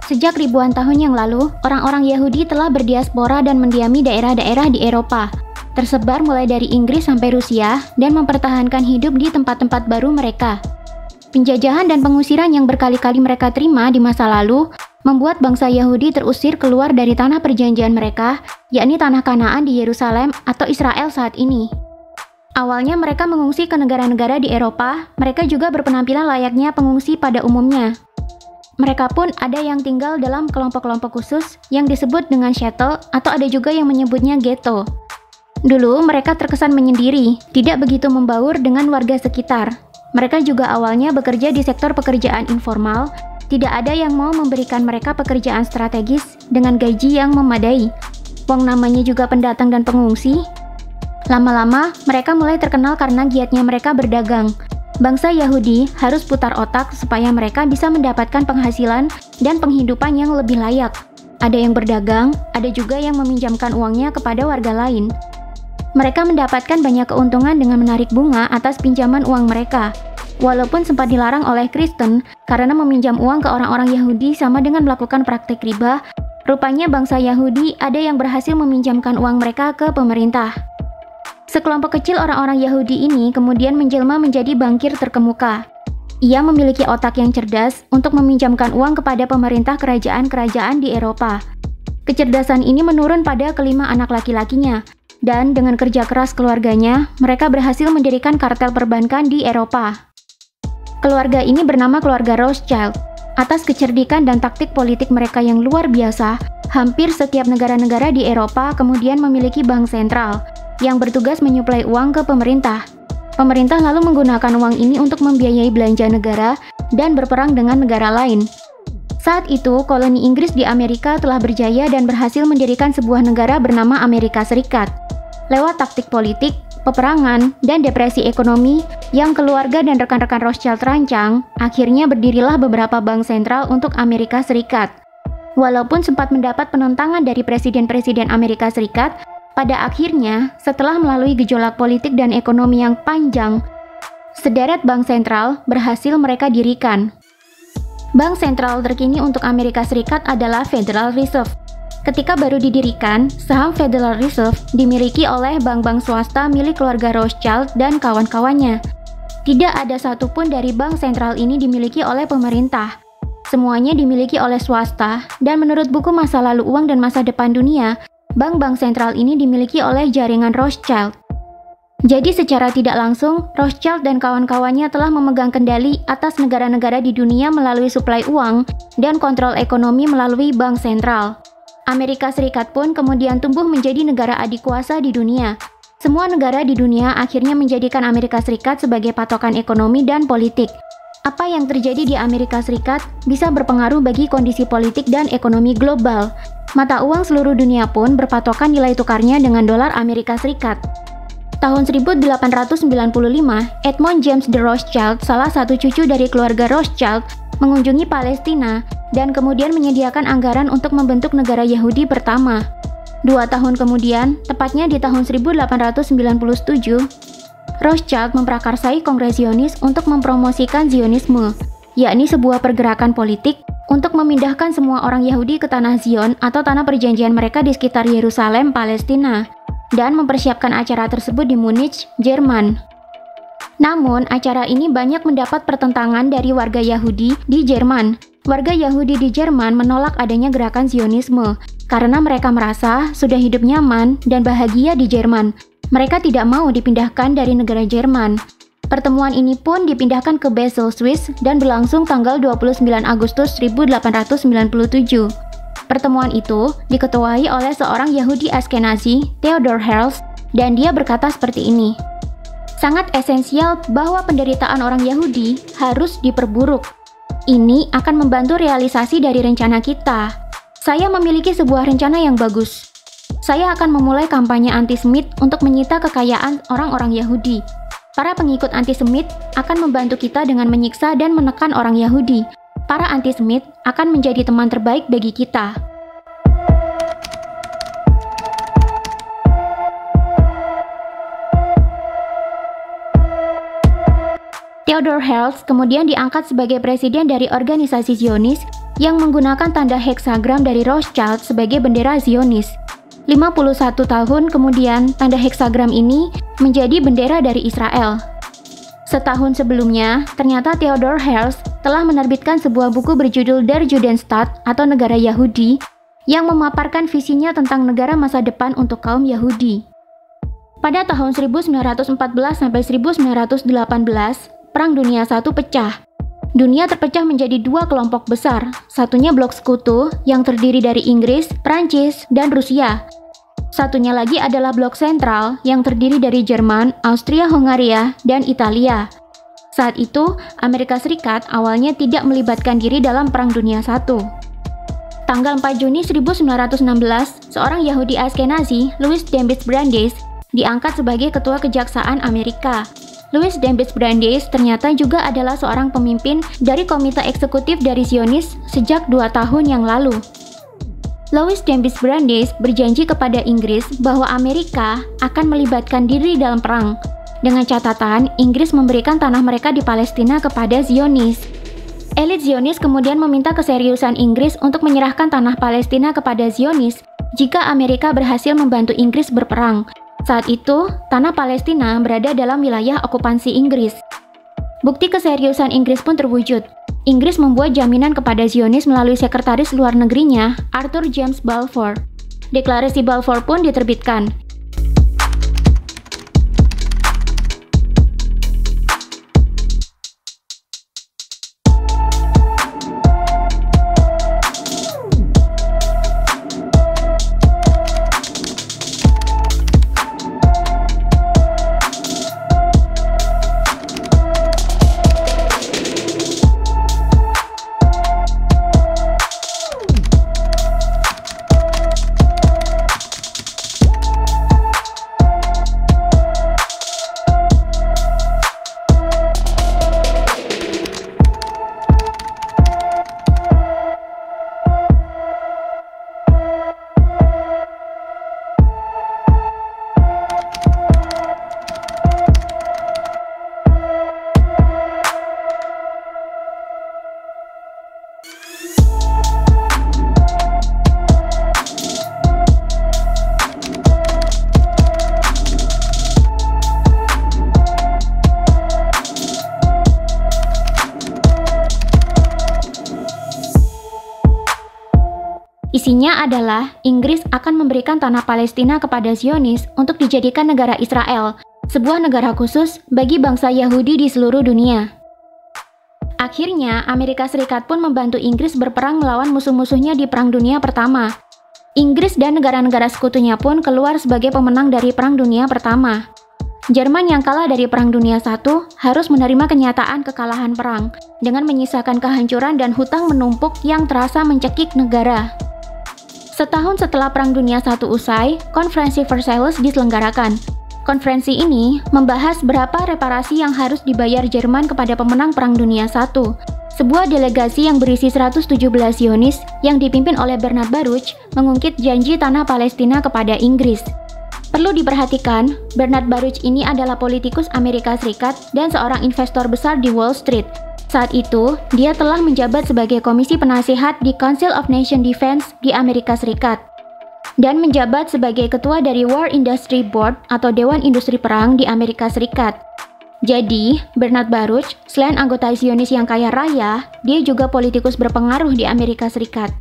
Sejak ribuan tahun yang lalu, orang-orang Yahudi telah berdiaspora dan mendiami daerah-daerah di Eropa, tersebar mulai dari Inggris sampai Rusia, dan mempertahankan hidup di tempat-tempat baru mereka. Penjajahan dan pengusiran yang berkali-kali mereka terima di masa lalu membuat bangsa Yahudi terusir keluar dari tanah perjanjian mereka, yakni tanah Kanaan di Yerusalem atau Israel saat ini. Awalnya mereka mengungsi ke negara-negara di Eropa, mereka juga berpenampilan layaknya pengungsi pada umumnya. Mereka pun ada yang tinggal dalam kelompok-kelompok khusus yang disebut dengan shtetl atau ada juga yang menyebutnya ghetto. Dulu mereka terkesan menyendiri, tidak begitu membaur dengan warga sekitar. Mereka juga awalnya bekerja di sektor pekerjaan informal, tidak ada yang mau memberikan mereka pekerjaan strategis dengan gaji yang memadai. Wong namanya juga pendatang dan pengungsi. Lama-lama, mereka mulai terkenal karena giatnya mereka berdagang. Bangsa Yahudi harus putar otak supaya mereka bisa mendapatkan penghasilan dan penghidupan yang lebih layak. Ada yang berdagang, ada juga yang meminjamkan uangnya kepada warga lain. Mereka mendapatkan banyak keuntungan dengan menarik bunga atas pinjaman uang mereka. Walaupun sempat dilarang oleh Kristen karena meminjam uang ke orang-orang Yahudi sama dengan melakukan praktik riba, rupanya bangsa Yahudi ada yang berhasil meminjamkan uang mereka ke pemerintah. Sekelompok kecil orang-orang Yahudi ini kemudian menjelma menjadi bankir terkemuka. Ia memiliki otak yang cerdas untuk meminjamkan uang kepada pemerintah kerajaan-kerajaan di Eropa. Kecerdasan ini menurun pada kelima anak laki-lakinya, dan dengan kerja keras keluarganya, mereka berhasil mendirikan kartel perbankan di Eropa. Keluarga ini bernama keluarga Rothschild. Atas kecerdikan dan taktik politik mereka yang luar biasa, hampir setiap negara-negara di Eropa kemudian memiliki bank sentral yang bertugas menyuplai uang ke pemerintah. Pemerintah lalu menggunakan uang ini untuk membiayai belanja negara dan berperang dengan negara lain. Saat itu, koloni Inggris di Amerika telah berjaya dan berhasil mendirikan sebuah negara bernama Amerika Serikat. Lewat taktik politik, peperangan, dan depresi ekonomi yang keluarga dan rekan-rekan Rothschild rancang, akhirnya berdirilah beberapa bank sentral untuk Amerika Serikat. Walaupun sempat mendapat penentangan dari presiden-presiden Amerika Serikat, pada akhirnya, setelah melalui gejolak politik dan ekonomi yang panjang, sederet bank sentral berhasil mereka dirikan. Bank sentral terkini untuk Amerika Serikat adalah Federal Reserve. Ketika baru didirikan, saham Federal Reserve dimiliki oleh bank-bank swasta milik keluarga Rothschild dan kawan-kawannya. Tidak ada satupun dari bank sentral ini dimiliki oleh pemerintah. Semuanya dimiliki oleh swasta, dan menurut buku Masa Lalu Uang dan Masa Depan Dunia, bank-bank sentral ini dimiliki oleh jaringan Rothschild. Jadi secara tidak langsung, Rothschild dan kawan-kawannya telah memegang kendali atas negara-negara di dunia melalui suplai uang dan kontrol ekonomi melalui bank sentral. Amerika Serikat pun kemudian tumbuh menjadi negara adikuasa di dunia. Semua negara di dunia akhirnya menjadikan Amerika Serikat sebagai patokan ekonomi dan politik. Apa yang terjadi di Amerika Serikat bisa berpengaruh bagi kondisi politik dan ekonomi global. Mata uang seluruh dunia pun berpatokan nilai tukarnya dengan dolar Amerika Serikat. Tahun 1895, Edmund James de Rothschild, salah satu cucu dari keluarga Rothschild, mengunjungi Palestina dan kemudian menyediakan anggaran untuk membentuk negara Yahudi pertama. 2 tahun kemudian, tepatnya di tahun 1897, Rothschild memprakarsai Kongres Zionis untuk mempromosikan Zionisme, yakni sebuah pergerakan politik untuk memindahkan semua orang Yahudi ke tanah Zion atau tanah perjanjian mereka di sekitar Yerusalem, Palestina, dan mempersiapkan acara tersebut di Munich, Jerman. Namun, acara ini banyak mendapat pertentangan dari warga Yahudi di Jerman. Warga Yahudi di Jerman menolak adanya gerakan Zionisme karena mereka merasa sudah hidup nyaman dan bahagia di Jerman. Mereka tidak mau dipindahkan dari negara Jerman. Pertemuan ini pun dipindahkan ke Basel, Swiss dan berlangsung tanggal 29 Agustus 1897. Pertemuan itu diketuai oleh seorang Yahudi Askenazi, Theodor Herzl, dan dia berkata seperti ini. Sangat esensial bahwa penderitaan orang Yahudi harus diperburuk. Ini akan membantu realisasi dari rencana kita. Saya memiliki sebuah rencana yang bagus. Saya akan memulai kampanye antisemit untuk menyita kekayaan orang-orang Yahudi. Para pengikut antisemit akan membantu kita dengan menyiksa dan menekan orang Yahudi. Para antisemit akan menjadi teman terbaik bagi kita. Theodor Herzl kemudian diangkat sebagai presiden dari organisasi Zionis yang menggunakan tanda heksagram dari Rothschild sebagai bendera Zionis. 51 tahun kemudian, tanda heksagram ini menjadi bendera dari Israel. Setahun sebelumnya, ternyata Theodor Herzl telah menerbitkan sebuah buku berjudul Der Judenstaat atau Negara Yahudi yang memaparkan visinya tentang negara masa depan untuk kaum Yahudi. Pada tahun 1914 sampai 1918, Perang Dunia I pecah. Dunia terpecah menjadi dua kelompok besar, satunya blok sekutu yang terdiri dari Inggris, Prancis, dan Rusia. Satunya lagi adalah blok sentral yang terdiri dari Jerman, Austria-Hungaria, dan Italia. Saat itu, Amerika Serikat awalnya tidak melibatkan diri dalam Perang Dunia I. Tanggal 4 Juni 1916, seorang Yahudi Ashkenazi, Louis Dembitz Brandeis, diangkat sebagai Ketua Kejaksaan Amerika. Louis Dembitz Brandeis ternyata juga adalah seorang pemimpin dari komite eksekutif dari Zionis sejak 2 tahun yang lalu. Louis Dembitz Brandeis berjanji kepada Inggris bahwa Amerika akan melibatkan diri dalam perang, dengan catatan Inggris memberikan tanah mereka di Palestina kepada Zionis. Elit Zionis kemudian meminta keseriusan Inggris untuk menyerahkan tanah Palestina kepada Zionis jika Amerika berhasil membantu Inggris berperang. Saat itu, tanah Palestina berada dalam wilayah okupansi Inggris. Bukti keseriusan Inggris pun terwujud. Inggris membuat jaminan kepada Zionis melalui sekretaris luar negerinya, Arthur James Balfour. Deklarasi Balfour pun diterbitkan. Isinya adalah Inggris akan memberikan tanah Palestina kepada Zionis untuk dijadikan negara Israel, sebuah negara khusus bagi bangsa Yahudi di seluruh dunia. Akhirnya, Amerika Serikat pun membantu Inggris berperang melawan musuh-musuhnya di Perang Dunia Pertama. Inggris dan negara-negara sekutunya pun keluar sebagai pemenang dari Perang Dunia Pertama. Jerman yang kalah dari Perang Dunia I harus menerima kenyataan kekalahan perang dengan menyisakan kehancuran dan hutang menumpuk yang terasa mencekik negara. Setahun setelah Perang Dunia I usai, Konferensi Versailles diselenggarakan. Konferensi ini membahas berapa reparasi yang harus dibayar Jerman kepada pemenang Perang Dunia I. Sebuah delegasi yang berisi 117 Zionis yang dipimpin oleh Bernard Baruch mengungkit janji tanah Palestina kepada Inggris. Perlu diperhatikan, Bernard Baruch ini adalah politikus Amerika Serikat dan seorang investor besar di Wall Street. Saat itu, dia telah menjabat sebagai komisi penasihat di Council of Nation Defense di Amerika Serikat dan menjabat sebagai ketua dari War Industry Board atau Dewan Industri Perang di Amerika Serikat. Jadi, Bernard Baruch, selain anggota Zionis yang kaya raya, dia juga politikus berpengaruh di Amerika Serikat.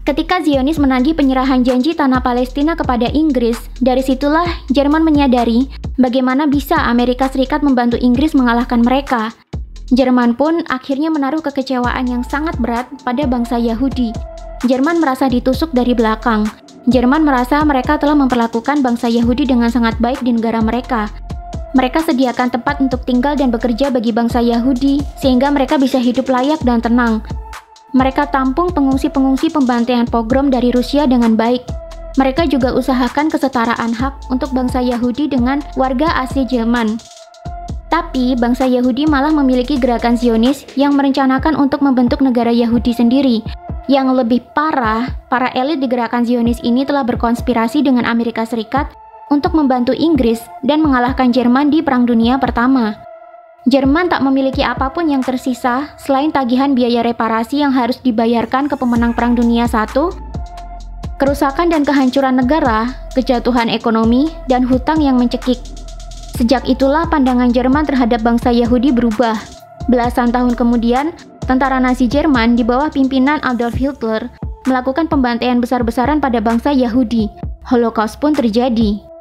Ketika Zionis menagih penyerahan janji tanah Palestina kepada Inggris, dari situlah Jerman menyadari bagaimana bisa Amerika Serikat membantu Inggris mengalahkan mereka. Jerman pun akhirnya menaruh kekecewaan yang sangat berat pada bangsa Yahudi. Jerman merasa ditusuk dari belakang. Jerman merasa mereka telah memperlakukan bangsa Yahudi dengan sangat baik di negara mereka. Mereka sediakan tempat untuk tinggal dan bekerja bagi bangsa Yahudi, sehingga mereka bisa hidup layak dan tenang. Mereka tampung pengungsi-pengungsi pembantaian pogrom dari Rusia dengan baik. Mereka juga usahakan kesetaraan hak untuk bangsa Yahudi dengan warga asli Jerman. Tapi, bangsa Yahudi malah memiliki gerakan Zionis yang merencanakan untuk membentuk negara Yahudi sendiri. Yang lebih parah, para elit di gerakan Zionis ini telah berkonspirasi dengan Amerika Serikat untuk membantu Inggris dan mengalahkan Jerman di Perang Dunia Pertama. Jerman tak memiliki apapun yang tersisa selain tagihan biaya reparasi yang harus dibayarkan ke pemenang Perang Dunia I, kerusakan dan kehancuran negara, kejatuhan ekonomi, dan hutang yang mencekik. Sejak itulah pandangan Jerman terhadap bangsa Yahudi berubah. Belasan tahun kemudian, tentara Nazi Jerman di bawah pimpinan Adolf Hitler melakukan pembantaian besar-besaran pada bangsa Yahudi. Holocaust pun terjadi.